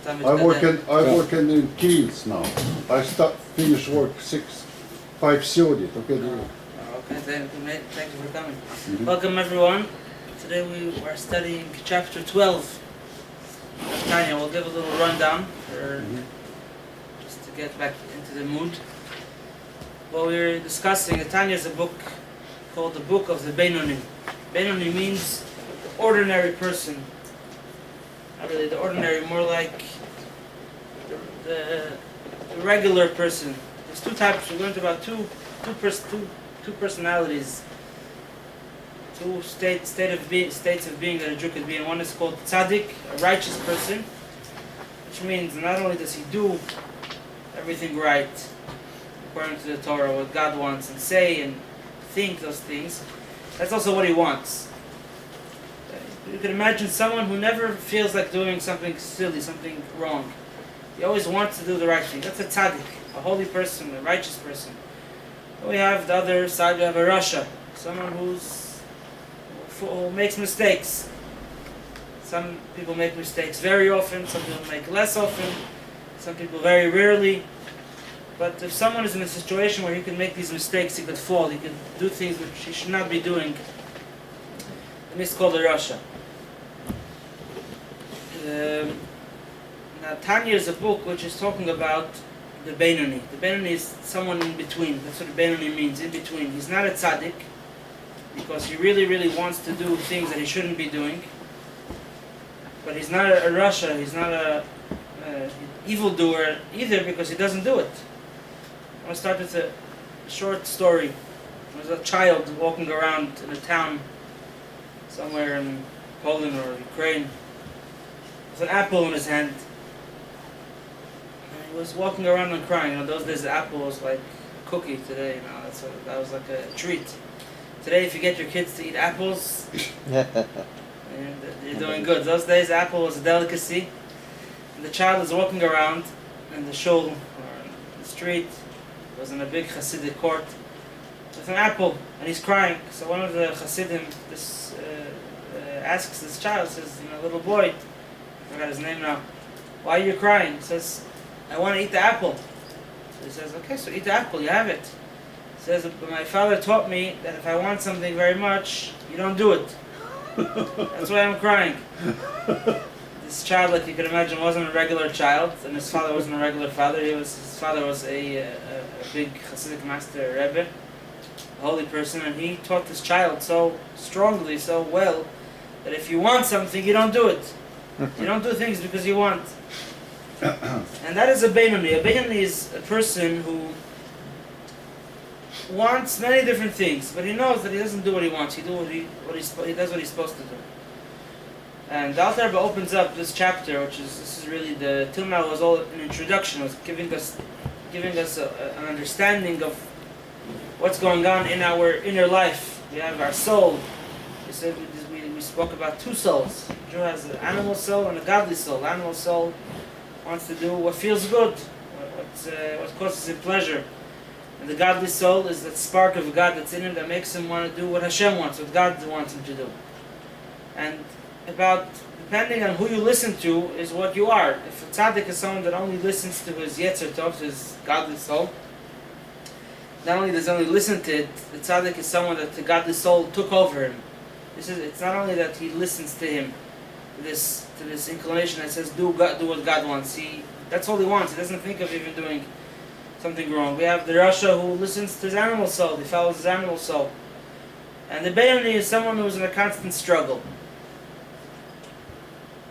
I'm working in Kiels now. I finish work 5:30. Okay. Okay, thank you for coming. Welcome everyone. Today we are studying chapter 12 of Tanya. We'll give a little rundown just to get back into the mood. What we're discussing, Tanya is a book called the Book of the Benoni. Benoni means the ordinary person. Not really the ordinary, more like the regular person. There's two types. We learned about two personalities, two states of being that a Jew could be in. One is called tzaddik, a righteous person, which means not only does he do everything right according to the Torah, what God wants, and say and think those things, that's also what he wants. You can imagine someone who never feels like doing something silly, something wrong. He always wants to do the right thing. That's a tzaddik, a holy person, a righteous person. We have the other side, we have a rasha, someone who makes mistakes. Some people make mistakes very often, some people make less often, some people very rarely. But if someone is in a situation where he can make these mistakes, he could fall, he could do things which he should not be doing, and it's called a rasha. Now Tanya is a book which is talking about the Benoni. The Benoni is someone in between. That's what Benoni means, in between. He's not a tzaddik, because he really wants to do things that he shouldn't be doing. But he's not a rasha, he's not a evildoer either, because he doesn't do it. I want to start with a short story. There was a child walking around in a town somewhere in Poland or Ukraine with an apple in his hand. And he was walking around and crying. Those days the apple was like a cookie. Today, that was like a treat. Today, if you get your kids to eat apples, and you're doing good. Those days, apple was a delicacy. And the child is walking around in the shul or in the street. He was in a big Hasidic court with an apple, and he's crying. So one of the Hasidim asks this child, says, little boy, I forgot his name now, why are you crying? He says, I want to eat the apple. So he says, okay, so eat the apple, you have it. He says, but my father taught me that if I want something very much, you don't do it. That's why I'm crying. This child, like you can imagine, wasn't a regular child, and his father wasn't a regular father. His father was a big Hasidic master, a Rebbe, a holy person, and he taught this child so strongly, so well, that if you want something, you don't do it. You don't do things because you want. And that is a Benoni. A Benoni is a person who wants many different things, but he knows that he doesn't do what he wants. He does what he's supposed to do. And the Alter Rebbe opens up this chapter, this is really till now was all an introduction. It was giving us an understanding of what's going on in our inner life. We have our soul. We spoke about two souls. The Jew has an animal soul and a godly soul. The animal soul wants to do what feels good, what causes him pleasure. And the godly soul is that spark of God that's in him that makes him want to do what Hashem wants, what God wants him to do. And depending on who you listen to is what you are. If a tzaddik is someone that only listens to his yetzer tov, his godly soul, not only does he only listen to it, the tzaddik is someone that the godly soul took over him. It's not only that he listens to him, to this inclination that says do what God wants. That's all he wants. He doesn't think of even doing something wrong. We have the rasha who listens to his animal soul. He follows his animal soul. And the Benoni is someone who is in a constant struggle.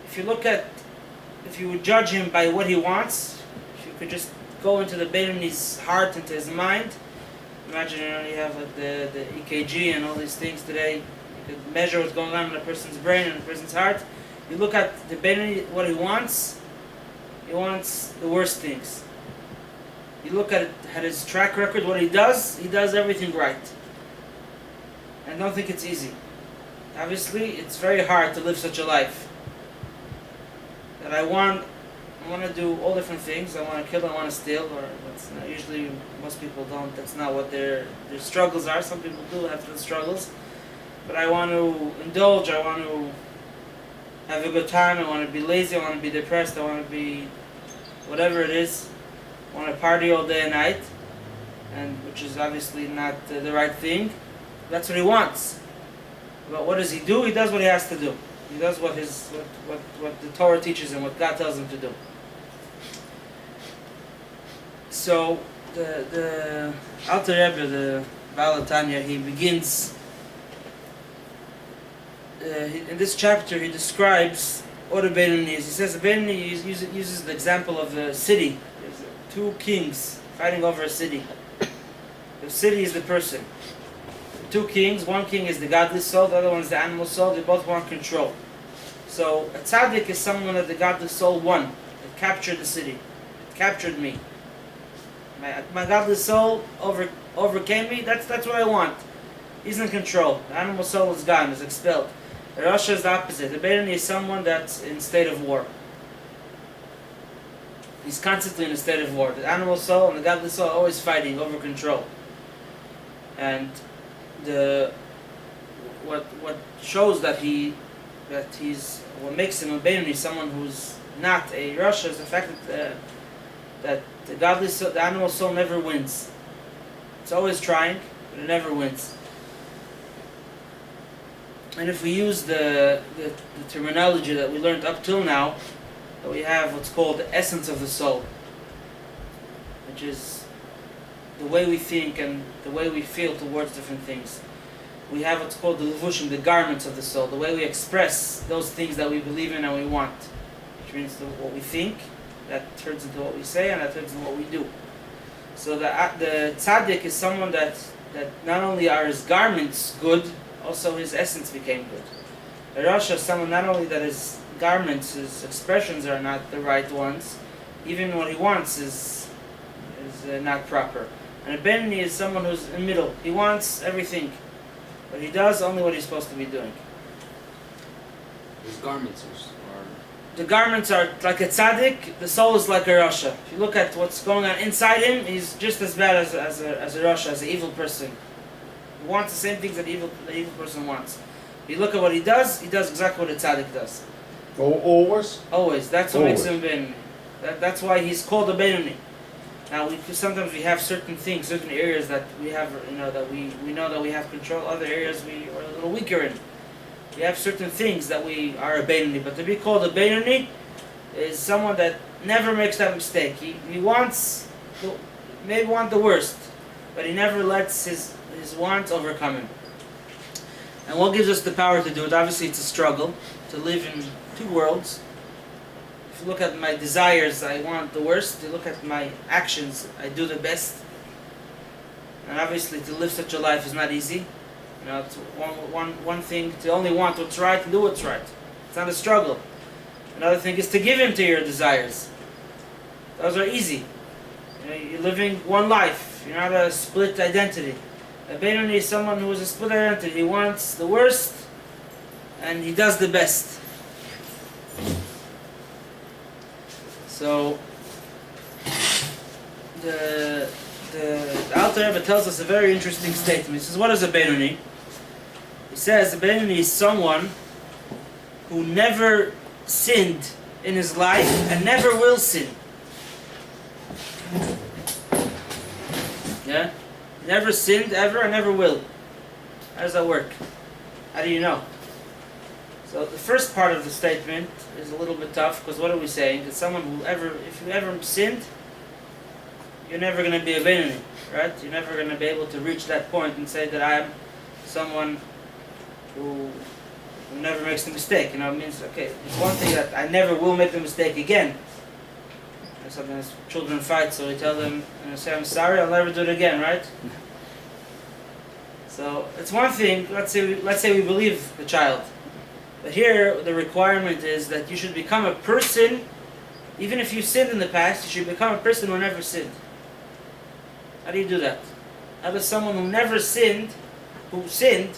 If you would judge him by what he wants, if you could just go into the Benoni's heart, into his mind, imagine you have like the EKG and all these things today. You could measure what's going on in a person's brain and a person's heart. You look at the Benoni, what he wants the worst things. You look at his track record, what he does everything right. And don't think it's easy. Obviously, it's very hard to live such a life. That I want to do all different things. I want to kill, I want to steal, or that's not, usually most people don't. That's not what their struggles are. Some people do have those struggles. But I want to indulge, I want to have a good time, I want to be lazy, I want to be depressed, I want to be whatever it is, I want to party all day and night, and which is obviously not the right thing. That's what he wants. But what does he do? He does what he has to do. He does what the Torah teaches him, what God tells him to do. So the Alter Rebbe, the Baal Tanya, he begins in this chapter. He describes what a Beinoni is. He says a Beinoni uses the example of a city. There's two kings fighting over a city. The city is the person. Two kings. One king is the godly soul. The other one is the animal soul. They both want control. So a tzaddik is someone that the godly soul won. It captured the city. It captured me. My godly soul overcame me. That's what I want. He's in control. The animal soul is gone. Is expelled. The Rasha is the opposite. The Beinoni is someone that's in state of war. He's constantly in a state of war. The animal soul and the godly soul are always fighting over control. And what shows that he's what makes him a Beinoni, someone who's not a Rasha, is the fact that the godly soul, the animal soul never wins. It's always trying, but it never wins. And if we use the terminology that we learned up till now, that we have what's called the essence of the soul, which is the way we think and the way we feel towards different things. We have what's called the levushim, the garments of the soul, the way we express those things that we believe in and we want, which means what we think, that turns into what we say, and that turns into what we do. So the tzaddik is someone that not only are his garments good, also his essence became good. The Rasha is someone not only that his garments, his expressions are not the right ones, even what he wants is not proper. And a Beinoni is someone who's in the middle. He wants everything, but he does only what he's supposed to be doing. His garments are The garments are like a tzaddik, the soul is like a Rasha. If you look at what's going on inside him, he's just as bad as a Rasha, as an evil person. He wants the same things that the evil person wants. If you look at what he does exactly what a tzaddik does. Always? Always. That's what makes Always. him Beinoni. That's why he's called a Beinoni. Now, sometimes we have certain things, certain areas that we have, that we know that we have control. Other areas we are a little weaker in. We have certain things that we are a Beinoni, but to be called a Beinoni is someone that never makes that mistake. He wants, may want the worst, but he never lets his wants overcome him. And what gives us the power to do it? Obviously, it's a struggle to live in two worlds. If you look at my desires, I want the worst. You look at my actions, I do the best. And obviously, to live such a life is not easy. It's one thing to only want what's right and do what's right. It's not a struggle. Another thing is to give in to your desires. Those are easy. You're living one life. You're not a split identity. A Beinoni is someone who is a split identity. He wants the worst and he does the best. So the Alter Rebbe tells us a very interesting statement. He says, what is a Beinoni? He says a Beinoni is someone who never sinned in his life and never will sin. Yeah? Never sinned ever and never will. How does that work? How do you know? So the first part of the statement is a little bit tough, because what are we saying? That someone who if you ever sinned, you're never going to be a Beinoni, right? You're never going to be able to reach that point and say that I am someone who never makes a mistake. It means, okay, it's one thing that I never will make the mistake again. And sometimes children fight, so we tell them, say, I'm sorry, I'll never do it again, right? So it's one thing, let's say we believe the child. But here, the requirement is that you should become a person, even if you sinned in the past, you should become a person who never sinned. How do you do that? How does someone who never sinned, who sinned,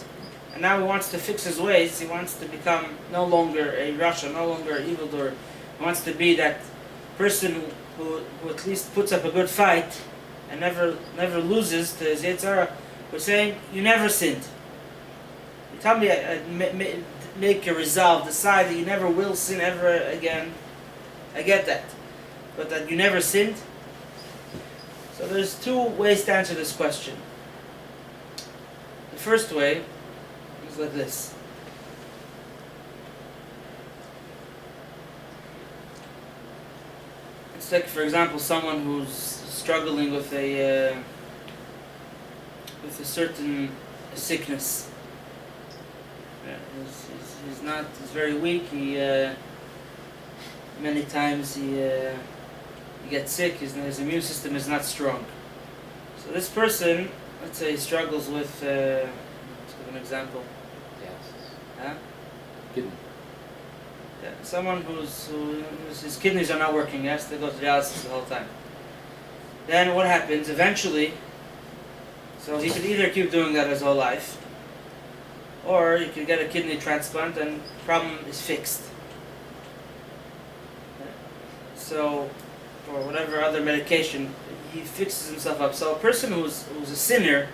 and now he wants to fix his ways, he wants to become no longer a Rasha, no longer an evildoer, he wants to be that person who at least puts up a good fight and never loses to his Yetzer Hara. We're saying, you never sinned. You tell me, make a resolve, decide that you never will sin ever again, I get that. But that you never sinned? So there's two ways to answer this question. The first way is like this. It's like, for example, someone who's struggling with a certain sickness. Yeah, he's very weak. Many times he gets sick. His immune system is not strong. So this person, let's say, he struggles with. Let's give an example. Yes. Huh? Kidney. Yeah, someone whose his kidneys are not working. Yes, they go to dialysis the whole time. Then what happens eventually? So he could either keep doing that his whole life, or you could get a kidney transplant and the problem is fixed. So, or whatever other medication, he fixes himself up. So a person who's a sinner,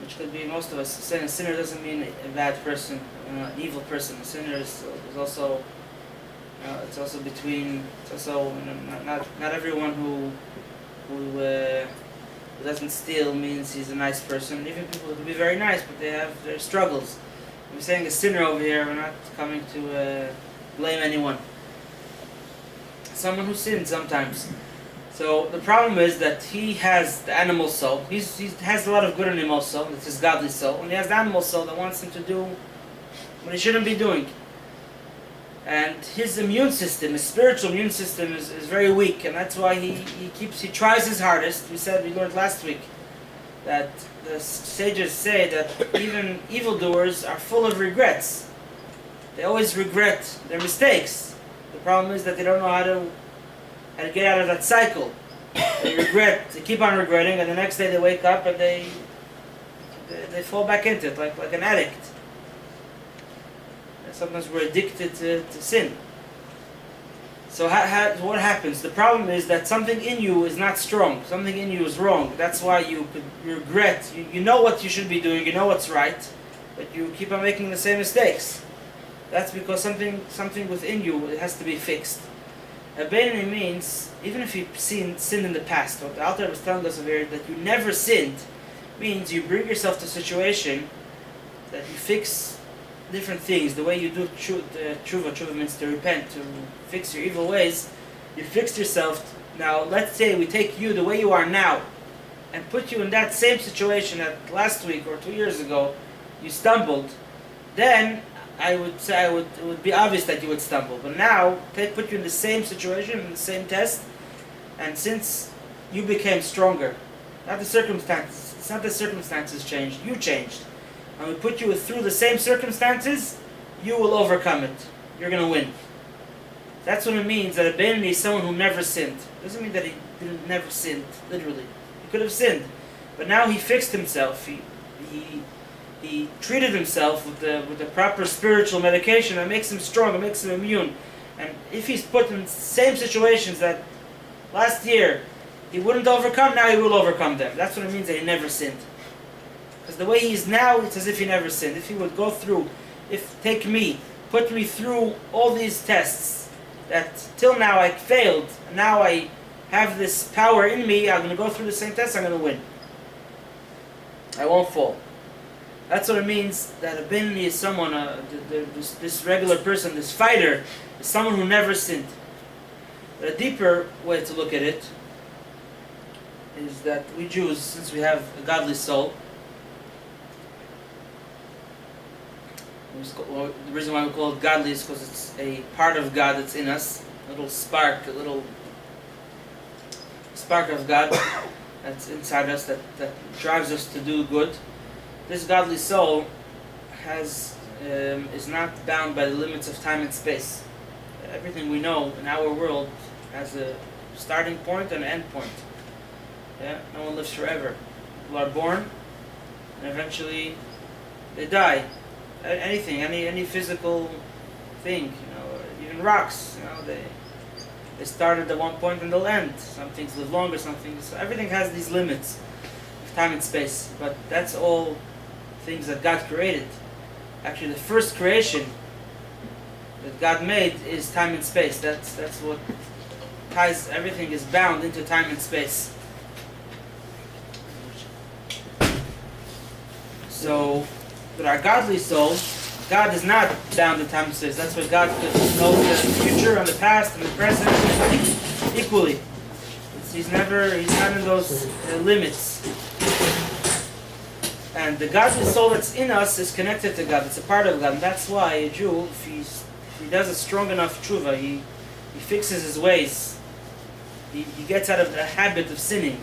which could be most of us, saying a sinner doesn't mean a bad person, an evil person. A sinner is also, it's also between, it's also not everyone who doesn't steal means he's a nice person. Even people who can be very nice, but they have their struggles. We're saying a sinner over here, we're not coming to blame anyone. Someone who sins sometimes. So the problem is that he has the animal soul. He has a lot of good in him also. It's his godly soul. And he has the animal soul that wants him to do what he shouldn't be doing. And his immune system, his spiritual immune system is very weak. And that's why he tries his hardest. We learned last week that the sages say that even evildoers are full of regrets. They always regret their mistakes. The problem is that they don't know how to get out of that cycle. They keep on regretting, and the next day they wake up and they fall back into it like an addict. And sometimes we're addicted to sin. So what happens? The problem is that something in you is not strong. Something in you is wrong. That's why you regret. You know what you should be doing. You know what's right, but you keep on making the same mistakes. That's because something within you has to be fixed. Abandonment means, even if you've sinned in the past, what the Alter was telling us over here, that you never sinned, means you bring yourself to a situation that you fix different things. The way you do tshuva means to repent, to fix your evil ways. You fixed yourself. Now, let's say we take you the way you are now and put you in that same situation that last week or 2 years ago you stumbled, then I would say it would be obvious that you would stumble. But now, put you in the same situation, in the same test, and since you became stronger, not the circumstances, it's not the circumstances changed, you changed. And we put you through the same circumstances, you will overcome it. You're going to win. That's what it means that a Beinoni is someone who never sinned. It doesn't mean that he never sinned, literally. He could have sinned. But now he fixed himself. He treated himself with the proper spiritual medication that makes him strong, that makes him immune. And if he's put in the same situations that last year he wouldn't overcome, now he will overcome them. That's what it means that he never sinned. Because the way he is now, it's as if he never sinned. If he would go through, put me through all these tests that till now I failed, and now I have this power in me, I'm going to go through the same test, I'm going to win. I won't fall. That's what it means that a Beinoni is someone, this regular person, this fighter, is someone who never sinned. But a deeper way to look at it is that we Jews, since we have a godly soul, the reason why we call it godly is because it's a part of God that's in us, a little spark of God that's inside us that drives us to do good. This godly soul is not bound by the limits of time and space. Everything we know in our world has a starting point and an end point. Yeah, no one lives forever. People are born, and eventually they die. Anything, any physical thing, even rocks, they started at one point and they'll end. Some things live longer, so everything has these limits of time and space. But that's all things that God created. Actually, the first creation that God made is time and space. That's what ties everything, is bound into time and space. So, with our godly soul, God is not bound in time and space. That's why God knows the future and the past and the present equally. He's not in those limits. And the godly soul that's in us is connected to God. It's a part of God. And that's why a Jew, if he does a strong enough tshuva, he fixes his ways. He gets out of the habit of sinning.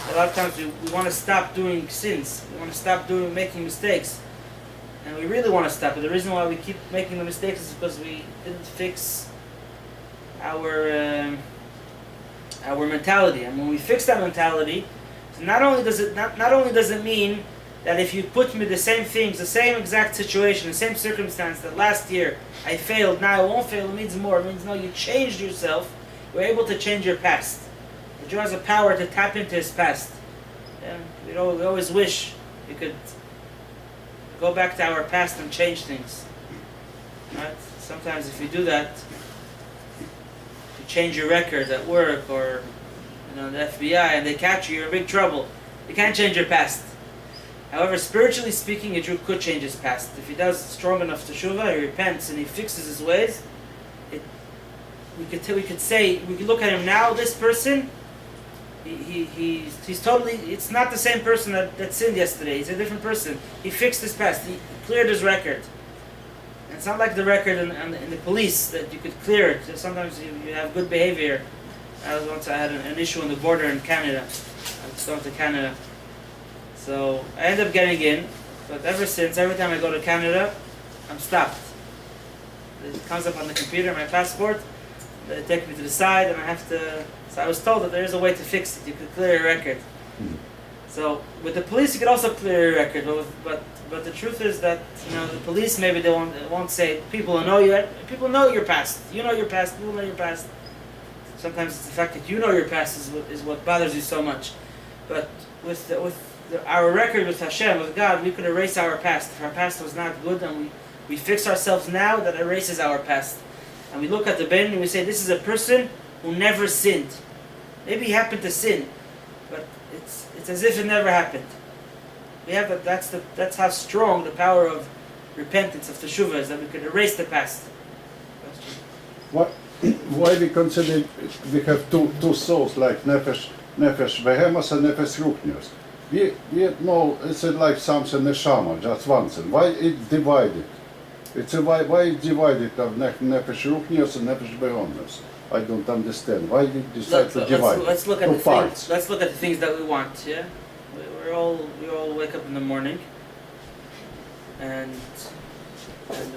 A lot of times we want to stop doing sins. We want to stop making mistakes. And we really want to stop. But the reason why we keep making the mistakes is because we didn't fix our mentality. And when we fix that mentality, so not only does it mean that if you put me the same things, the same exact situation, the same circumstance that last year I failed, now I won't fail, it means more. It means no, you changed yourself. You're able to change your past. The Jew has a power to tap into his past. And we always wish we could go back to our past and change things. Right? Sometimes if you do that, you change your record at work or the FBI and they catch you, you're in big trouble. You can't change your past. However, spiritually speaking, a Jew could change his past. If he does strong enough teshuvah, he repents and he fixes his ways, we could look at him now, this person, he's totally, it's not the same person that sinned yesterday. He's a different person. He fixed his past. He cleared his record. And it's not like the record in the police that you could clear it. Sometimes you have good behavior. I had an issue on the border in Canada. I was going to Canada. So I ended up getting in, but ever since, every time I go to Canada, I'm stopped. It comes up on the computer, my passport. They take me to the side, and I have to. So I was told that there is a way to fix it. You could clear your record. So with the police, you could also clear your record. But the truth is that the police maybe they won't say people know you. People know your past. You know your past. People know your past. Sometimes it's the fact that you know your past is what bothers you so much. But with our record with Hashem, with God, we could erase our past. If our past was not good, and we fix ourselves now, that erases our past. And we look at the Ben and we say, this is a person who never sinned. Maybe he happened to sin, but it's as if it never happened. We have that's how strong the power of repentance, of teshuvah, is, that we could erase the past. Why we consider we have two souls, like nefesh behemoth and nefesh ruchnius? We know it's like something neshama, just one thing. Why it divided? Why it divided of nefesh ruchnius and nefesh behemoth? I don't understand. Why we decide to divide? Let's look at two parts. Let's look at the things that we want. Yeah, we all wake up in the morning, and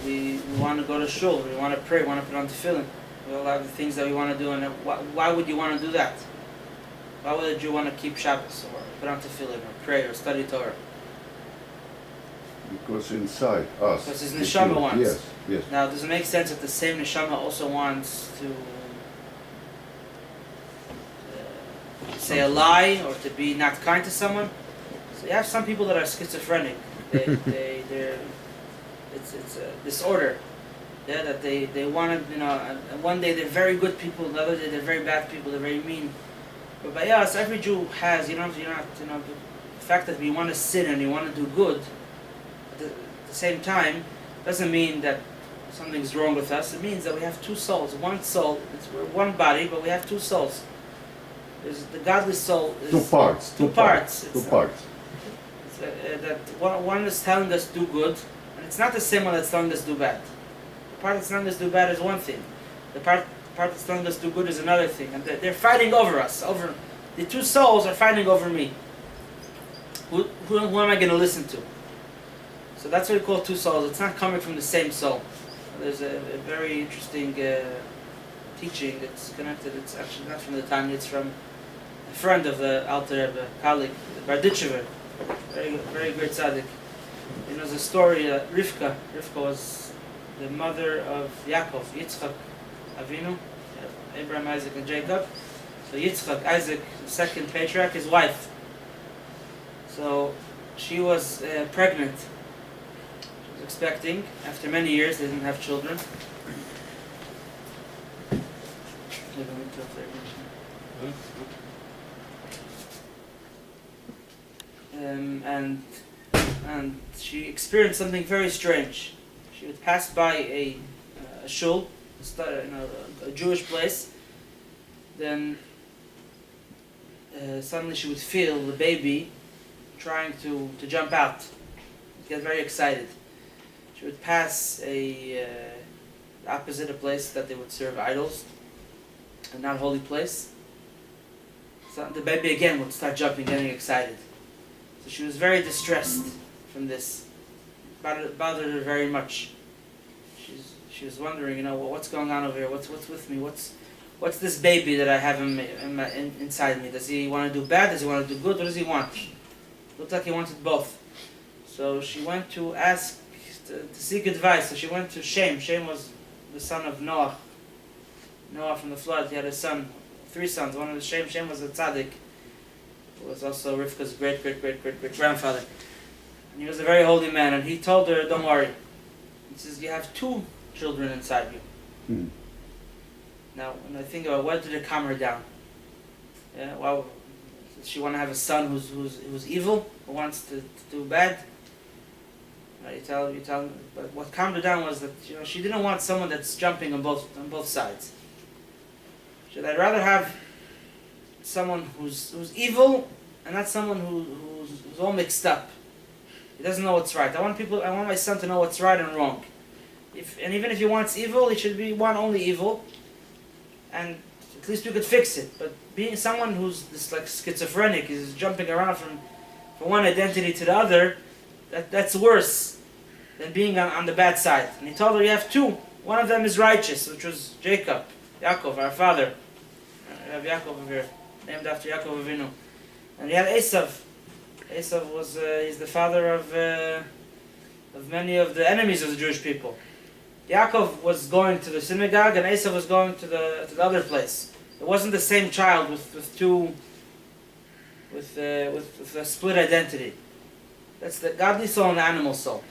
we want to go to shul. We want to pray. We want to put on tefillin. We all have the things that we want to do. And why would you want to do that? Why would you want to keep Shabbos or put on tefillin or pray or study Torah? Because inside us. Because his neshama wants. Yes. Now, does it make sense that the same neshama also wants to say a lie or to be not kind to someone? So you have some people that are schizophrenic. It's a disorder. Yeah, that they want to, and one day they're very good people, the other day they're very bad people, they're very mean. But by us, every Jew has, the fact that we want to sin and we want to do good, at the same time, doesn't mean that something's wrong with us. It means that we have two souls. One soul, we're one body, but we have two souls. There's the godly soul is Two parts. That one is telling us do good, and it's not the same one that's telling us do bad. The part that's telling us do bad is one thing. The part that's telling us do good is another thing. And they're fighting over us. The two souls are fighting over me. Who am I going to listen to? So that's what we call two souls. It's not coming from the same soul. There's a very interesting teaching that's connected. It's actually not from the Tanya. It's from a friend of the Alter Rebbe, a colleague, the Barditchever. Very great tzaddik. There's a story that Rivka was the mother of Yaakov, Yitzchak Avinu, Abraham, Isaac, and Jacob. So Yitzchak, Isaac, the second patriarch, his wife. So she was pregnant. She was expecting. After many years, they didn't have children. And she experienced something very strange. She would pass by a shul, a Jewish place. Then suddenly she would feel the baby trying to jump out. She'd get very excited. She would pass opposite a place that they would serve idols, a not holy place. So the baby again would start jumping, getting excited. So she was very distressed from this. It bothered her very much. She was wondering, what's going on over here? What's with me? What's this baby that I have inside me? Does he want to do bad? Does he want to do good? What does he want? Looked like he wanted both. So she went to ask, to seek advice. So she went to Shem. Shem was the son of Noah. Noah from the flood. He had a son, 3 sons. One of the Shem was a tzaddik. Who was also Rivka's great grandfather. And he was a very holy man. And he told her, don't worry. He says, you have 2 children inside you. Mm. Now, when I think about what did it calm her down? Yeah, well, does she want to have a son who's evil, who wants to do bad? You tell me. But what calmed her down was that she didn't want someone that's jumping on both sides. She said, I'd rather have someone who's evil and not someone who's all mixed up. He doesn't know what's right. I want my son to know what's right and wrong. And even if he wants evil, he should want only evil. And at least we could fix it. But being someone who's this like schizophrenic, is jumping around from one identity to the other, that's worse than being on the bad side. And he told her, you have 2. One of them is righteous, which was Yaakov, our father. We have Yaakov over here, named after Yaakov Avinu. And he had Esav. Esav was he's the father of many of the enemies of the Jewish people. Yaakov was going to the synagogue and Esav was going to the other place. It wasn't the same child with a split identity. That's the godly soul and the animal soul.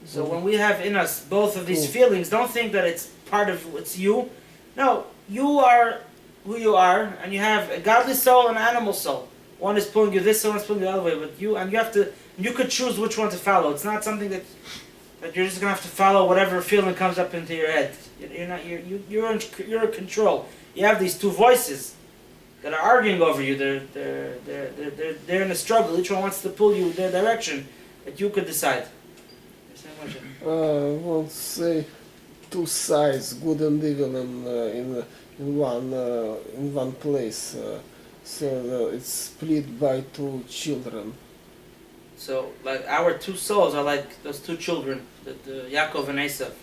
So when we have in us both of these feelings, don't think that it's you. No, you are who you are, and you have a godly soul and an animal soul. One is pulling you this way, one is pulling you the other way. But you could choose which one to follow. It's not something that you're just gonna have to follow whatever feeling comes up into your head. You're in control. You have these 2 voices that are arguing over you. They're in a struggle. Each one wants to pull you their direction, but you could decide. Won't say 2 sides, good and evil, in one place. So it's split by 2 children. So, like our 2 souls are like those 2 children, the Yaakov and Esav.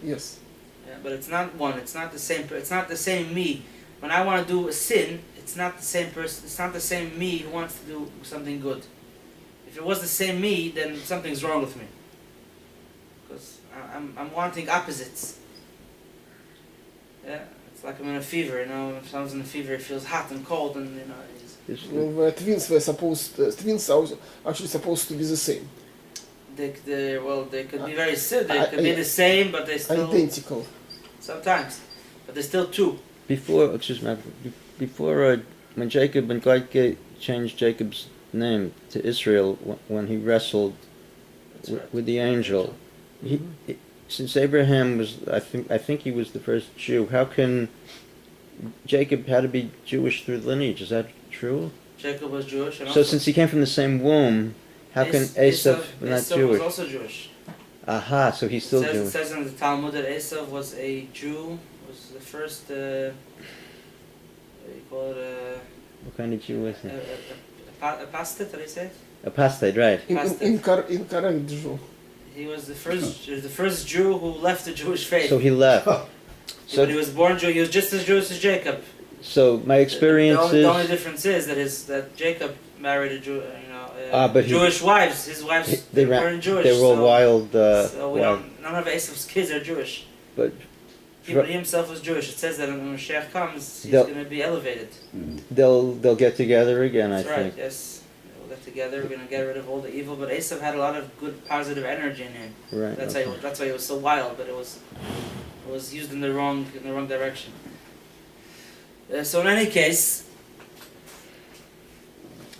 Yes. Yeah, but it's not one. It's not the same. It's not the same me. When I want to do a sin, it's not the same person. It's not the same me who wants to do something good. If it was the same me, then something's wrong with me. Because I'm wanting opposites. Yeah, it's like I'm in a fever. If someone's in a fever, it feels hot and cold, and Twins twins are actually supposed to be the same. They could be very similar. They could be the same, but they still identical. Sometimes, but they're still 2. Before when Jacob and God changed Jacob's name to Israel when he wrestled with the angel, since Abraham was, I think he was the first Jew. How can Jacob had to be Jewish through lineage? Is that true? Jacob was Jewish. And so since he came from the same womb, how can Esav not Esav Jewish? was also Jewish. Aha, so he's still Jewish. It says in the Talmud that Esav was a Jew, was the first, what do you call it? What kind of Jew was he? Apostate, did I say? Apostate, right. Incorrect Jew. He was the first Jew who left the Jewish faith. So he left. So when he was born Jew, he was just as Jewish as Jacob. So my experience is... The only difference is that Jacob married a Jew, Jewish wives. His wives weren't Jewish. They were all wild. None of Esav's kids are Jewish. But he himself was Jewish. It says that when Mashiach comes, he's going to be elevated. They'll get together again, I think. That's right. Yes, got together. We're gonna get rid of all the evil. But Esav had a lot of good, positive energy in him. Right. That's okay. why he was so wild. But it was used in the wrong direction. So in any case,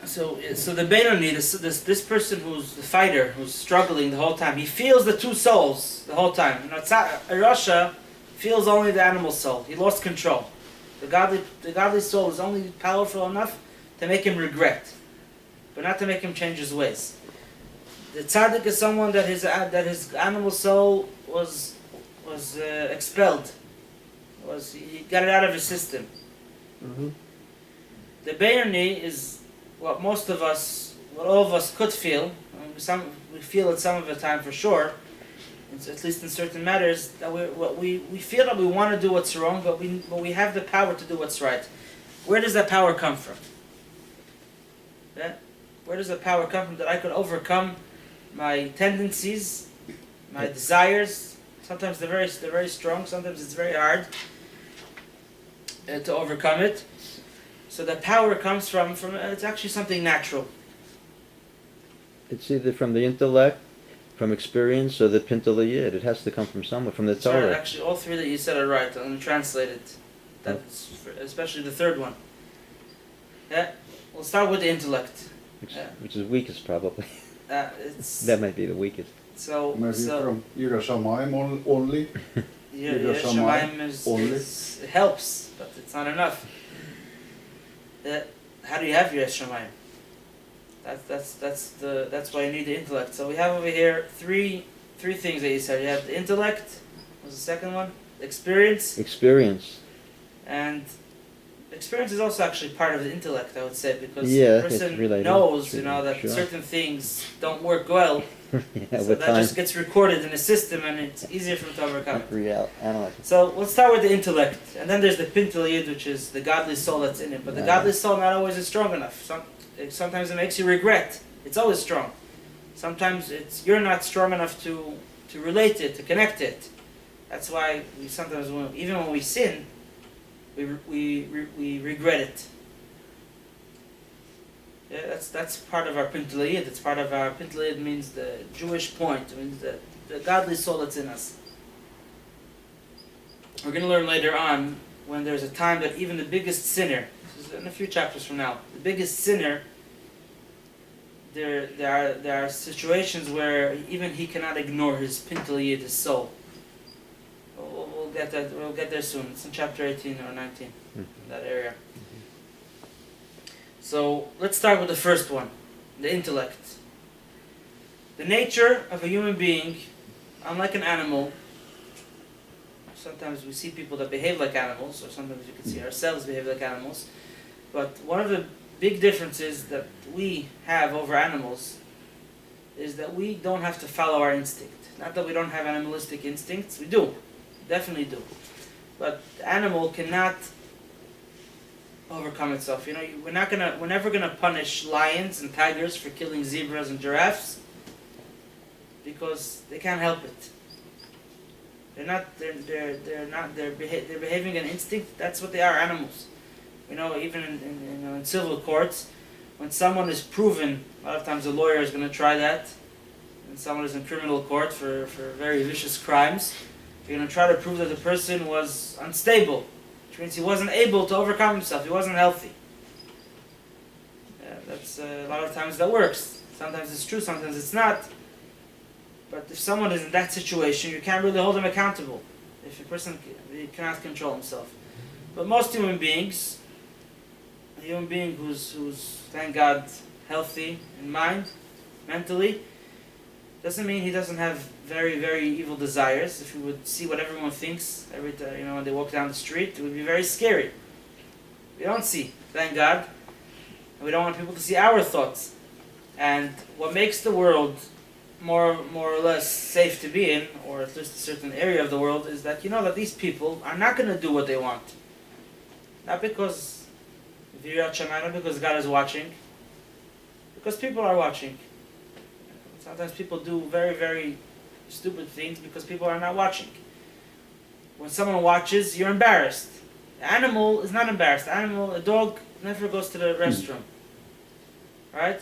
so the Benoni, this person who's the fighter, who's struggling the whole time, he feels the two souls the whole time. You know, Rasha feels only the animal soul. He lost control. The godly soul is only powerful enough to make him regret, but not to make him change his ways. The tzaddik is someone that his animal soul was expelled. He got it out of his system. Mhm. The Benoni is what all of us could feel. We feel it some of the time for sure. At least in certain matters, that we feel that we want to do what's wrong, but we have the power to do what's right. Where does that power come from? Yeah? Where does that power come from that I could overcome my tendencies, my desires? Sometimes they're very strong. Sometimes it's very hard to overcome it. So the power comes from it's actually something natural. It's either from the intellect, from experience, or the pintel yid. It has to come from somewhere, from the That's right. Torah. Actually, all three that you said are right. I'm going to translate it. That's especially the third one. Yeah, we'll start with the intellect. Which is weakest, probably. It's That might be the weakest. Maybe from Yerushalayim only. Shamayim it helps, but it's not enough. How do you have Yiras Shamayim? That's why you need the intellect. So we have over here three things that you said. You have the intellect. What was the second one? Experience. Experience. And experience is also actually part of the intellect, I would say, because Yeah, the person it's related. knows, It's that sure. certain things don't work well. Yeah, So with that time. just gets recorded in the system, and it's easier for him to overcome it. Analyze. So let's start with the intellect, and then there's the pintel yid, which is the godly soul that's in it. But the godly soul not always is strong enough. Sometimes it makes you regret. It's always strong. Sometimes you're not strong enough to relate it, to connect it. That's why we sometimes, even when we sin, we regret it. Yeah, that's part of our pintel yid. It's part of our pintel yid means the Jewish point. It means the godly soul that's in us. We're going to learn later on when there's a time that even the biggest sinner, this is in a few chapters from now, the biggest sinner, there are situations where even he cannot ignore his pintel yid, his soul. We'll get that. We'll get there soon. It's in chapter 18 or 19, that area. So let's start with the first one, the intellect. The nature of a human being, unlike an animal. Sometimes we see people that behave like animals, or sometimes we can see ourselves behave like animals. But one of the big differences that we have over animals is that we don't have to follow our instinct. Not that we don't have animalistic instincts, we do. Definitely do. But the animal cannot overcome itself. We're never gonna punish lions and tigers for killing zebras and giraffes because they can't help it. They're behaving in instinct. That's what they are, animals. Even in civil courts, when someone is proven, a lot of times a lawyer is going to try that, and someone is in criminal court for very vicious crimes, you're going to try to prove that the person was unstable, which means he wasn't able to overcome himself, he wasn't healthy. That's a lot of times that works. Sometimes it's true, sometimes it's not. But if someone is in that situation, you can't really hold him accountable. If a person cannot control himself. But most human beings, a human being who's thank God healthy in mind, mentally, doesn't mean he doesn't have very, very evil desires. If you would see what everyone thinks every time, when they walk down the street, it would be very scary. We don't see, thank God. And we don't want people to see our thoughts. And what makes the world more or less safe to be in, or at least a certain area of the world, is that that these people are not going to do what they want. Not because not because God is watching, because people are watching. Sometimes people do very, very stupid things because people are not watching. When someone watches, you're embarrassed. The animal is not embarrassed. A dog never goes to the restroom. Right?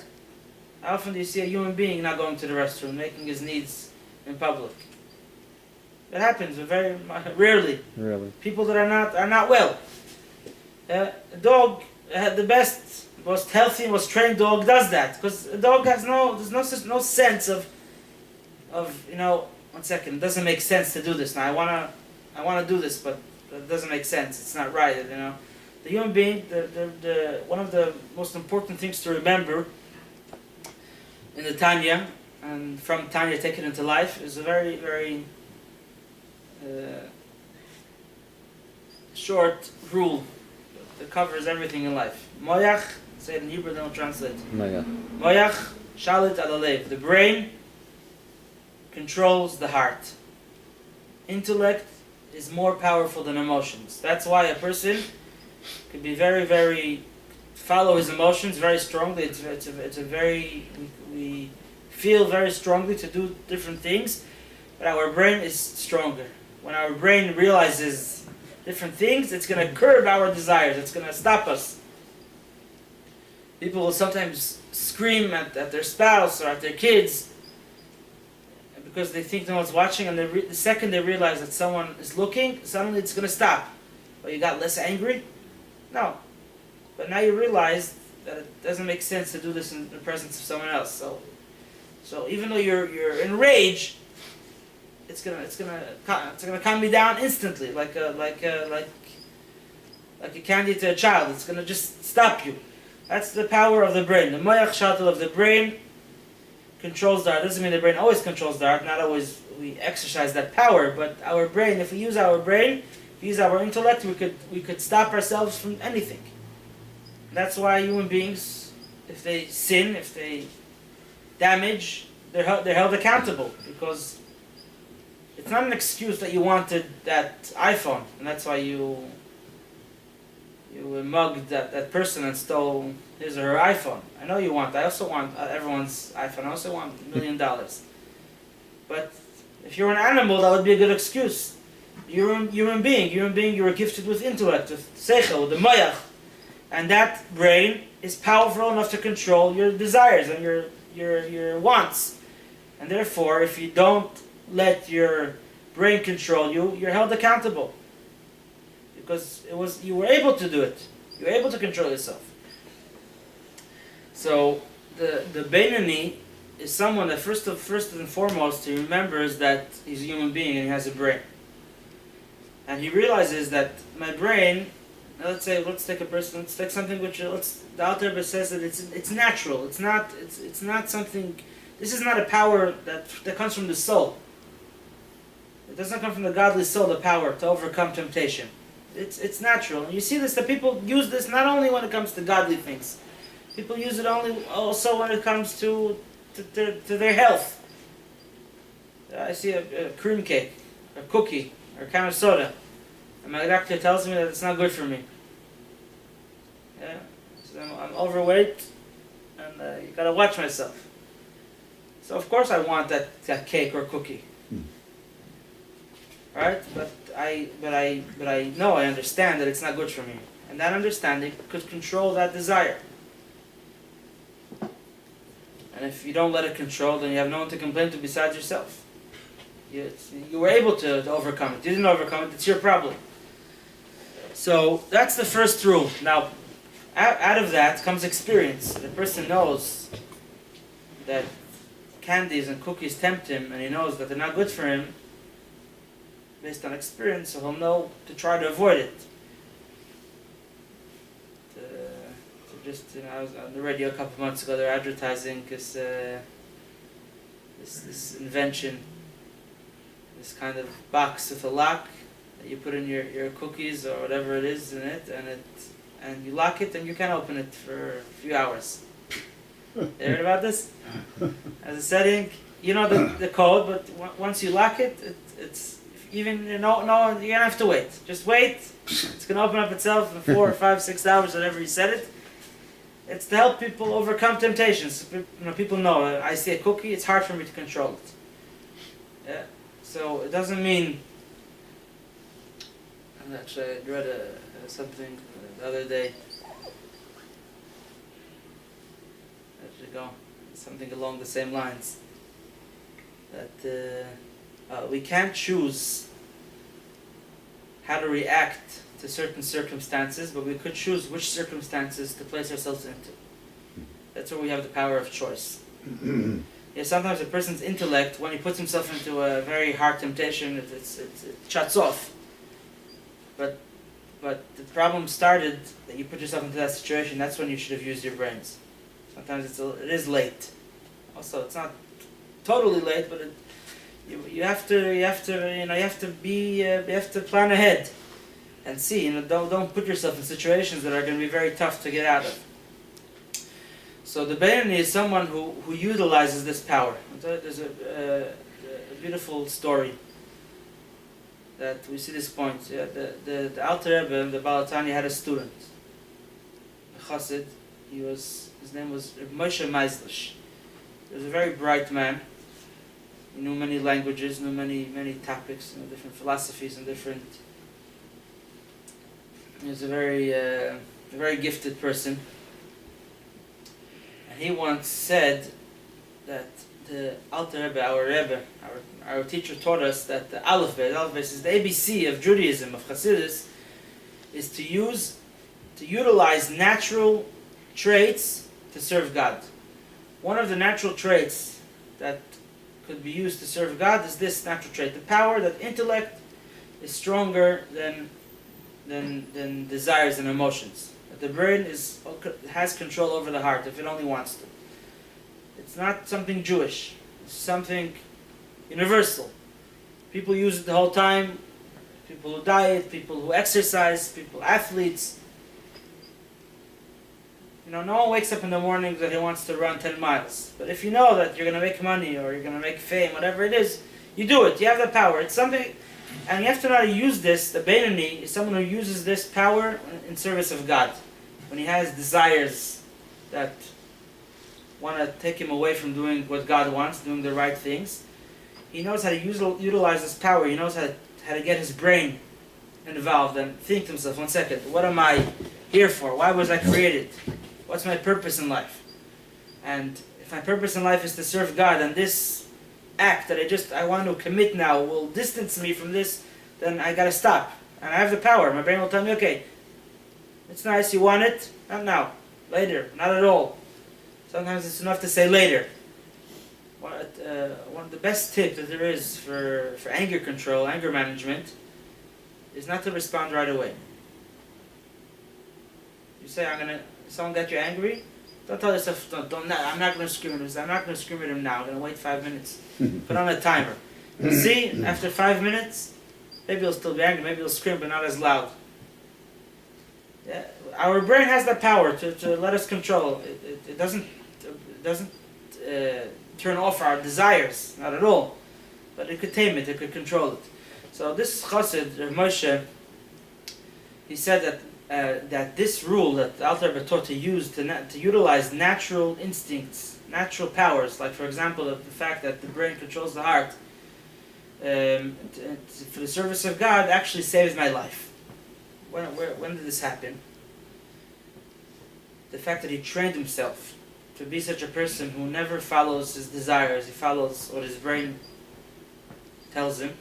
How often do you see a human being not going to the restroom, making his needs in public? It happens very rarely. Really? People that are not well. A dog, the best, most healthy, most trained dog does that, because a dog has no sense of 1 second, it doesn't make sense to do this now. I wanna do this, but it doesn't make sense. It's not right. The human being, the one of the most important things to remember in the Tanya, and from Tanya take it into life, is a very, very short rule that covers everything in life. Moyach, say it in Hebrew, then we'll translate. Mega. Moyach shalit alalev. The brain controls the heart. Intellect is more powerful than emotions. That's why a person could be very, very follow his emotions very strongly. It's a very we feel very strongly to do different things, but our brain is stronger. When our brain realizes different things, it's going to curb our desires. It's going to stop us. People will sometimes scream at their spouse or at their kids because they think no one's watching, and the second they realize that someone is looking, suddenly it's going to stop. Well, you got less angry? No. But now you realize that it doesn't make sense to do this in the presence of someone else. So even though you're in rage, it's gonna calm you down instantly, like a candy to a child. It's gonna just stop you. That's the power of the brain. The moyach shatel of the brain controls the heart. Doesn't mean the brain always controls the heart. Not always we exercise that power, but our brain. If we use our brain, if we use our intellect, we could stop ourselves from anything. That's why human beings, if they sin, if they damage, they're held accountable, because it's not an excuse that you wanted that iPhone and that's why you mugged that person and stole his or her iPhone. I know you want. I also want everyone's iPhone. I also want $1 million. But if you're an animal, that would be a good excuse. You're a human being. You were gifted with intellect, with seichel, with the moyach. And that brain is powerful enough to control your desires and your wants. And therefore, if you don't let your brain control you, you're held accountable. Because you were able to do it. You were able to control yourself. So the Beinoni is someone that first and foremost he remembers that he's a human being and he has a brain. And he realizes that my brain, let's take something which the Alter Rebbe says that it's natural. It's not something. This is not a power that comes from the soul. It doesn't come from the godly soul, the power to overcome temptation. It's natural. And you see this, that people use this not only when it comes to godly things. People use it also when it comes to their health. I see a cream cake, a cookie, or a can of soda, and my doctor tells me that it's not good for me. Yeah, so I'm overweight, and you gotta watch myself. So of course I want that cake or cookie, right? But I know, I understand that it's not good for me, and that understanding could control that desire. And if you don't let it control, then you have no one to complain to besides yourself. You were able to overcome it. You didn't overcome it. It's your problem. So that's the first rule. Now, out of that comes experience. The person knows that candies and cookies tempt him, and he knows that they're not good for him based on experience, so he'll know to try to avoid it. I was on the radio a couple months ago. They're advertising this invention, this kind of box with a lock that you put in your cookies or whatever it is in it, and you lock it, and you can't open it for a few hours. You heard about this? As a setting, you know the code, but once you lock it, it's even you don't have to wait. Just wait. It's gonna open up itself in 4 or 5, 6 hours, whatever you set it. It's to help people overcome temptations. People know, I see a cookie, it's hard for me to control it. Yeah. So it doesn't mean. Actually, I read something the other day. something along the same lines. That we can't choose how to react to certain circumstances, but we could choose which circumstances to place ourselves into. That's where we have the power of choice. Yeah, sometimes a person's intellect, when he puts himself into a very hard temptation, it shuts off. But the problem started that you put yourself into that situation. That's when you should have used your brains. Sometimes it is late. Also, it's not totally late, but you have to plan ahead and see. Don't put yourself in situations that are going to be very tough to get out of. So the Beinoni is someone who utilizes this power. There's a beautiful story that we see this point. Yeah, the Alter Rebbe, the Baal Tanya, had a student, a Chassid. His name was Moshe Meislish. He was a very bright man. He knew many languages, knew many topics, different philosophies and different. He was a very gifted person. And he once said that the Alter Rebbe, our teacher taught us that the Aleph Beis is the ABC of Judaism, of Hasidus, is to utilize natural traits to serve God. One of the natural traits that could be used to serve God is this natural trait, the power that intellect is stronger than desires and emotions. That the brain has control over the heart if it only wants to. It's not something Jewish. It's something universal. People use it the whole time. People who diet, people who exercise, athletes. No one wakes up in the morning that he wants to run 10 miles. But if you know that you're going to make money or you're going to make fame, whatever it is, you do it. You have the power. It's something, and you have to know how to use this. The Beinoni is someone who uses this power in service of God. When he has desires that want to take him away from doing what God wants, doing the right things, he knows how to utilize this power. He knows how to get his brain involved and think to himself, 1 second, what am I here for? Why was I created? What's my purpose in life? And if my purpose in life is to serve God, and this act that I want to commit now will distance me from this, then I gotta stop. And I have the power. My brain will tell me, okay, it's nice, you want it? Not now. Later. Not at all. Sometimes it's enough to say later. One of the best tips that there is for anger control, anger management, is not to respond right away. You say, someone got you angry? Don't tell yourself, I'm not going to scream at him. I'm not going to scream at him now. I'm going to wait 5 minutes. Put on a timer. You'll see, after 5 minutes, maybe he'll still be angry, maybe he'll scream, but not as loud. Yeah, our brain has that power to let us control. It doesn't turn off our desires, not at all. But it could tame it, it could control it. So this Chassid, Rav Moshe, he said that this rule that the Alter Rebbe taught to use to utilize natural instincts, natural powers, like for example the fact that the brain controls the heart, for the service of God, actually saved my life. When did this happen? The fact that he trained himself to be such a person who never follows his desires, he follows what his brain tells him.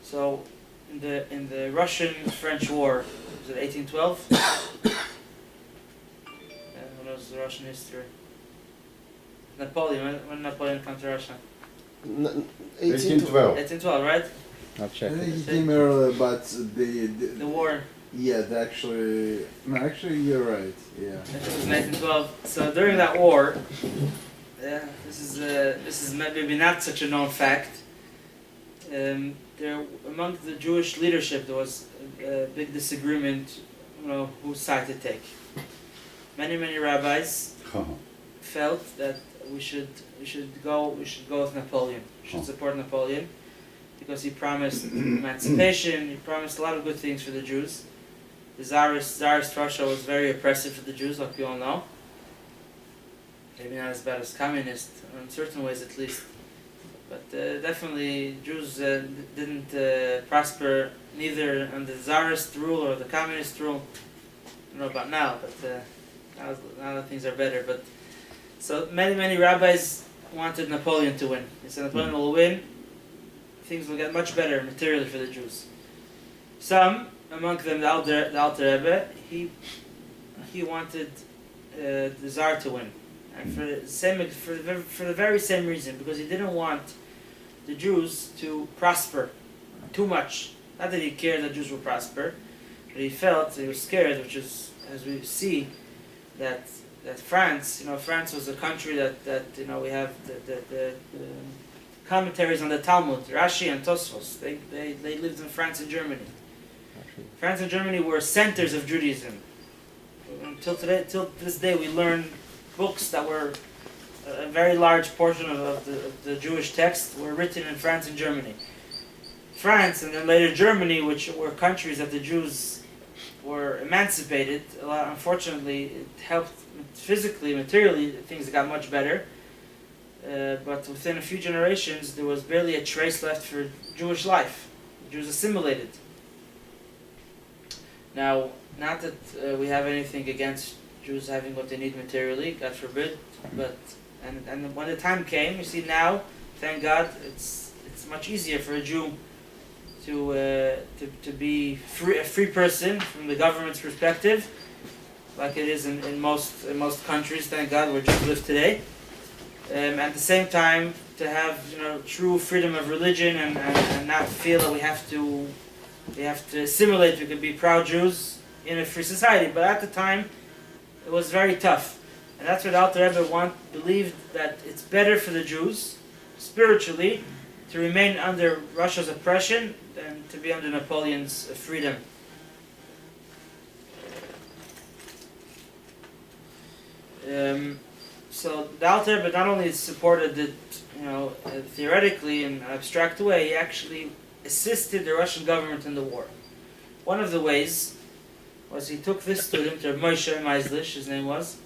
So in the Russian-French War, was it 1812? Who knows the Russian history? Napoleon, when Napoleon come to Russia? 1812. 1812, right? I'll check I think it. he came earlier, but The war. yeah, actually you're right. Yeah. I think it was 1912. So during that war, this is maybe not such a known fact. There, among the Jewish leadership, there was a big disagreement, whose side to take. Many rabbis felt that we should go with Napoleon. We should support Napoleon because he promised emancipation. He promised a lot of good things for the Jews. The Tsarist Russia was very oppressive for the Jews, like we all know. Maybe not as bad as communist, in certain ways at least. But definitely Jews didn't prosper neither under the Tsarist rule or the communist rule. I don't know about now, but now things are better. But So many rabbis wanted Napoleon to win. They said Napoleon will win, things will get much better materially for the Jews. Some, among them the Alter Rebbe, he wanted the Tsar to win. And for the very same reason, because he didn't want the Jews to prosper too much. Not that he cared that Jews will prosper, but he felt, he was scared, which is, as we see, that France, France was a country that we have the commentaries on the Talmud, Rashi and Tosfos. They lived in France and Germany. France and Germany were centers of Judaism. Till this day, we learn books that were a very large portion of the Jewish text were written in France and Germany. France and then later Germany, which were countries that the Jews were emancipated, unfortunately, it helped physically, materially, things got much better. But within a few generations, there was barely a trace left for Jewish life. The Jews assimilated. Now, not that we have anything against Jews having what they need materially, God forbid, but and when the time came, you see now, thank God, it's much easier for a Jew to be a free person from the government's perspective, like it is in most countries, thank God, where Jews live today. At the same time, to have true freedom of religion and not feel that we have to assimilate. We could be proud Jews in a free society, but at the time, it was very tough. And that's what Alter Rebbe believed, that it's better for the Jews, spiritually, to remain under Russia's oppression than to be under Napoleon's freedom. So the Alter Rebbe not only supported it, theoretically in an abstract way, he actually assisted the Russian government in the war. One of the ways was he took this student, Moshe Meislish, his name was,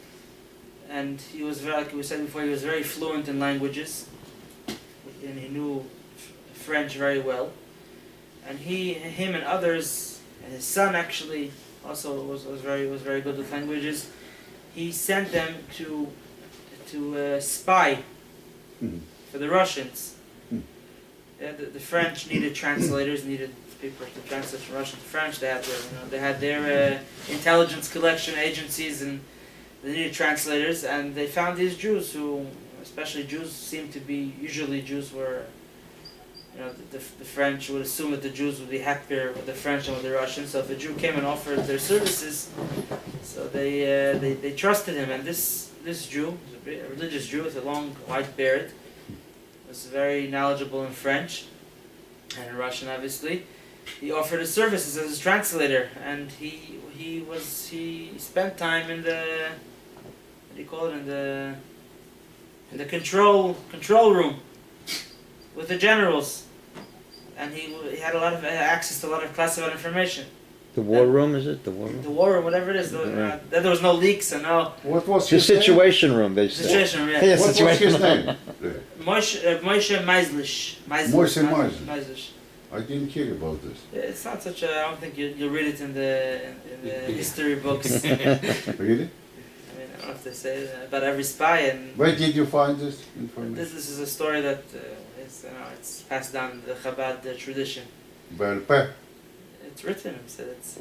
and he was very, like we said before, he was very fluent in languages, and he knew French very well. And him and others, and his son actually also was very good with languages. He sent them to spy for the Russians. The French needed translators, needed people to translate from Russian to French. They had their intelligence collection agencies, and they needed translators. And they found these Jews who, especially Jews, seemed to be usually Jews were. The French would assume that the Jews would be happier with the French than with the Russians. So if a Jew came and offered their services, so they trusted him. And this Jew, a religious Jew with a long white beard, was very knowledgeable in French and in Russian, obviously. He offered his services as a translator, and he spent time in the in the control room with the generals, and he had a lot of access to a lot of classified information. The war room, is it? The war room? The war room, whatever it is. There was no leaks and no. What was The his name? situation room, they say. Situation room, yeah. Yeah, What was situation his room. name? Moshe Meislish. Meislish. I didn't hear about this. It's not such a. I don't think you'll read it in the history books. I Really? don't know if they say about every spy. And Where did you find this information? this is a story that it's passed down the Chabad tradition. Belpe. It's written. So it's.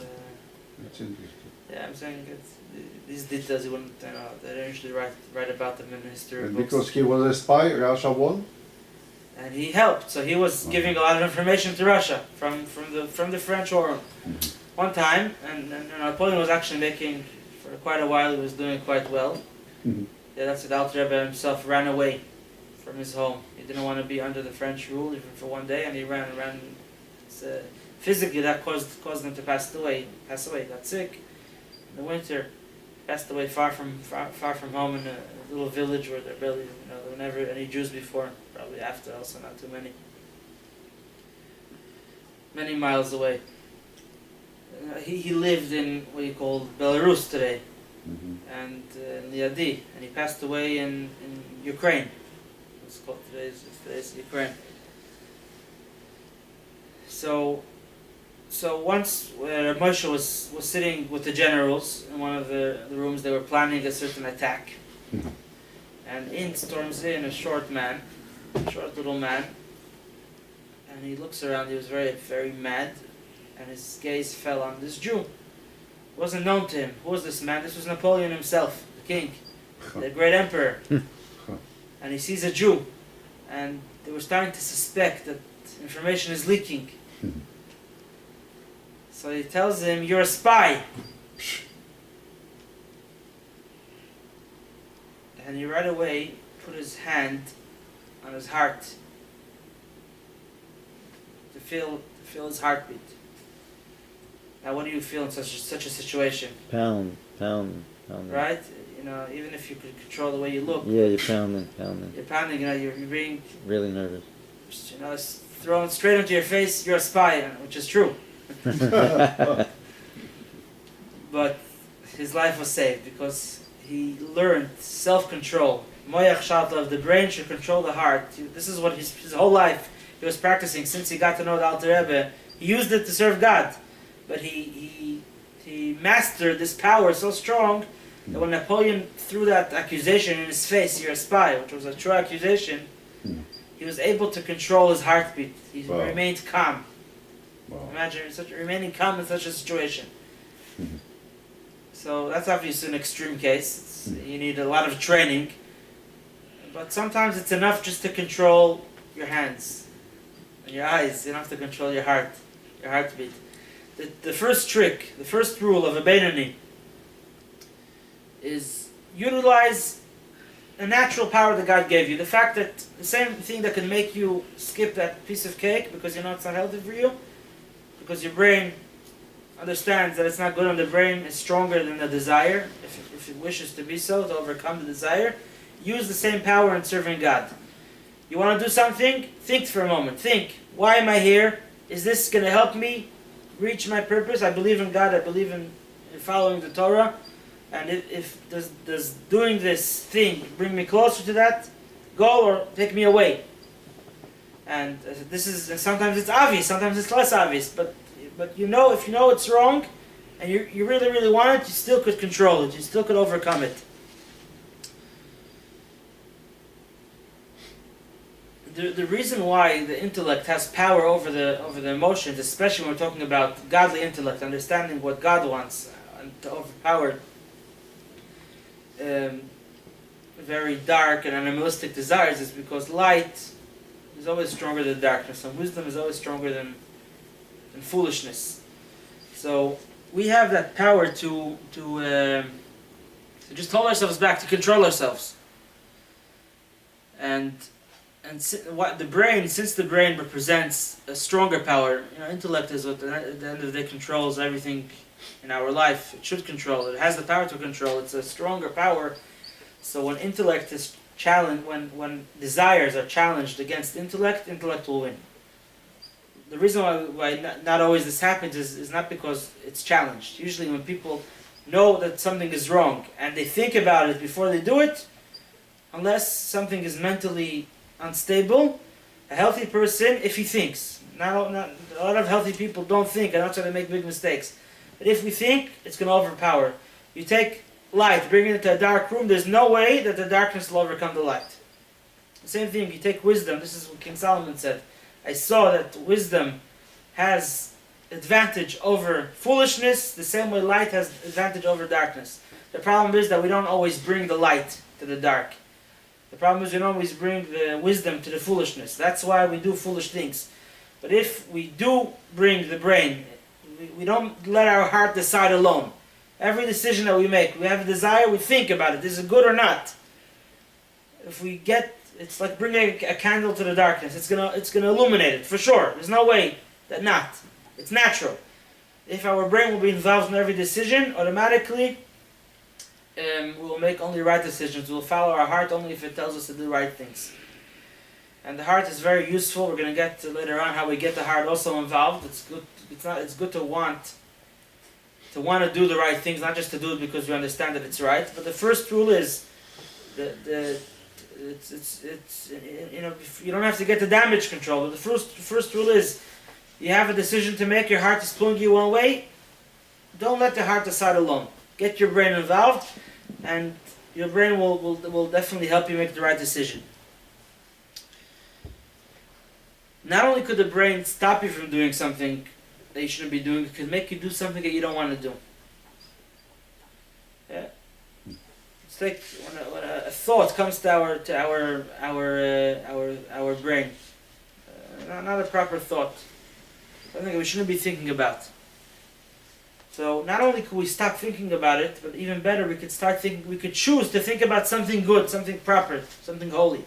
That's interesting. Yeah, I'm saying these details you wouldn't. They don't usually write about them in the history And books. because he was a spy, Russia won? And he helped, so he was giving a lot of information to Russia from the French war room. One time, and Napoleon was actually making, for quite a while, he was doing quite well. Yeah, that's what Alter Rebbe himself ran away from his home. He didn't want to be under the French rule even for one day, and he ran. Physically, that caused him to pass away. He got sick in the winter. Passed away far from home in a little village where there were never any Jews before. Probably after, also not too many. Many miles away. He lived in what you call Belarus today, and Liadi, and he passed away in Ukraine. It's called today's Ukraine. So once Moshe was sitting with the generals in one of the rooms, they were planning a certain attack. And in storms in a short little man, and he looks around. He was very, very mad, and his gaze fell on this Jew. It wasn't known to him. Who was this man? This was Napoleon himself, the king, the great emperor. And he sees a Jew, and they were starting to suspect that information is leaking. So he tells him, "You're a spy." And he right away put his hand on his heart to feel his heartbeat. Now, what do you feel in such a situation? Pounding. Right? You know, even if you could control the way you look. Yeah, you're pounding. You're pounding. You know, you're being. Really nervous. You know, it's thrown straight into your face. You're a spy, which is true. But his life was saved because he learned self-control. Moyach Shalta of the brain should control the heart. This is what his whole life he was practicing since he got to know the Alter Rebbe. He used it to serve God, but he mastered this power so strong that when Napoleon threw that accusation in his face, "You're a spy," which was a true accusation, he was able to control his heartbeat. He remained calm. Wow. Imagine remaining calm in such a situation. So that's obviously an extreme case. You need a lot of training. But sometimes it's enough just to control your hands and your eyes. You don't have to control your heartbeat. The first trick, the first rule of a Beinoni is utilize a natural power that God gave you. The fact that the same thing that can make you skip that piece of cake because you know it's not healthy for you, because your brain understands that it's not good, and the brain is stronger than the desire, if it wishes to be so, to overcome the desire. Use the same power in serving God. You want to do something? Think for a moment. Think, why am I here? Is this going to help me reach my purpose? I believe in God. I believe in following the Torah. And if does doing this thing bring me closer to that goal or take me away? And sometimes it's obvious, sometimes it's less obvious. But you know, if you know it's wrong, and you really, really want it, you still could control it. You still could overcome it. The reason why the intellect has power over the emotions, especially when we're talking about godly intellect, understanding what God wants, and to overpower very dark and animalistic desires, is because light is always stronger than darkness, and wisdom is always stronger than foolishness. So we have that power to just hold ourselves back, to control ourselves. And what the brain, since the brain represents a stronger power, intellect is what at the end of the day controls everything in our life. It should control. It has the power to control. It's a stronger power. So when intellect is challenged, when desires are challenged against intellect will win. The reason why not always this happens is not because it's challenged. Usually when people know that something is wrong and they think about it before they do it, unless something is mentally unstable, a healthy person, if he thinks, not a lot of healthy people don't think, and that's why they make big mistakes. But if we think, it's going to overpower. You take light, bring it into a dark room, there's no way that the darkness will overcome the light. The same thing, you take wisdom, this is what King Solomon said. I saw that wisdom has advantage over foolishness, the same way light has advantage over darkness. The problem is that we don't always bring the light to the dark. The problem is we don't always bring the wisdom to the foolishness. That's why we do foolish things. But if we do bring the brain, we don't let our heart decide alone. Every decision that we make, we have a desire, we think about it. Is it good or not? If we get, it's like bringing a candle to the darkness. It's gonna illuminate it, for sure. There's no way that not. It's natural. If our brain will be involved in every decision, automatically we will make only right decisions. We'll follow our heart only if it tells us to do right things. And the heart is very useful. We're going to get to later on how we get the heart also involved. It's good. It's good to want to do the right things, not just to do it because we understand that it's right. But the first rule is you don't have to get the damage control. But the first rule is you have a decision to make. Your heart is pulling you one way. Don't let the heart decide alone. Get your brain involved, and your brain will definitely help you make the right decision. Not only could the brain stop you from doing something that you shouldn't be doing, it could make you do something that you don't want to do. Yeah. It's like when a thought comes to our brain, not a proper thought, something that we shouldn't be thinking about. So not only could we stop thinking about it, but even better, we could start thinking. We could choose to think about something good, something proper, something holy.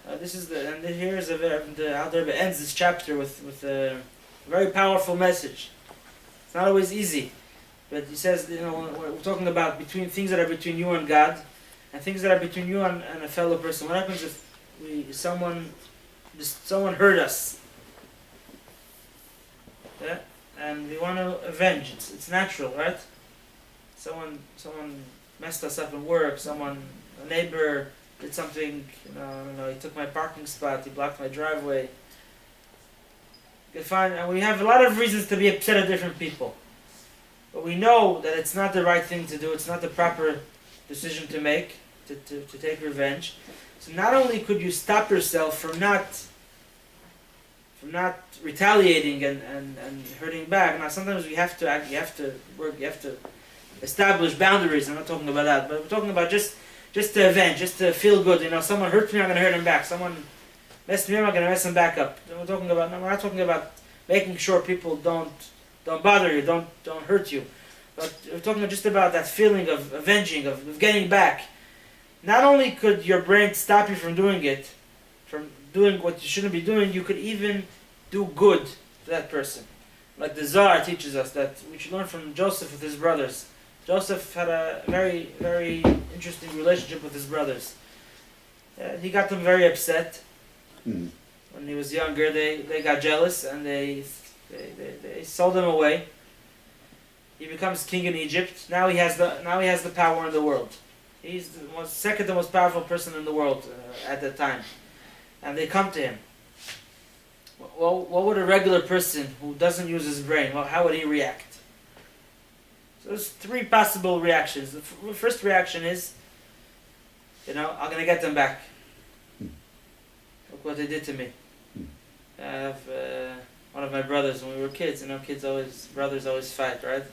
Here's the Alter Rebbe ends this chapter with a very powerful message. It's not always easy, but he says, we're talking about between things that are between you and God, and things that are between you and a fellow person. What happens if someone hurt us? Yeah? And we want to avenge. It's natural, right? Someone messed us up at work. A neighbor did something. He took my parking spot. He blocked my driveway. You can find, and we have a lot of reasons to be upset at different people. But we know that it's not the right thing to do. It's not the proper decision to make to take revenge. So not only could you stop yourself from not retaliating and hurting back. Now sometimes you have to establish boundaries. I'm not talking about that, but we're talking about just to avenge, just to feel good. Someone hurt me, I'm going to hurt him back. Someone messed me up, I'm going to mess him back up. We're not talking about making sure people don't bother you, don't hurt you. But we're talking just about that feeling of avenging, of getting back. Not only could your brain stop you from doing it, from doing what you shouldn't be doing, you could even do good to that person. Like the Zohar teaches us that we should learn from Joseph with his brothers. Joseph had a very, very interesting relationship with his brothers. He got them very upset. Mm. When he was younger, they got jealous and they sold him away. He becomes king in Egypt. Now he has the power in the world. He's the second most powerful person in the world at that time. And they come to him. Well, what would a regular person who doesn't use his brain, how would he react? So there's three possible reactions. The first reaction is, I'm going to get them back. Look what they did to me. I have one of my brothers when we were kids. Brothers always fight, right?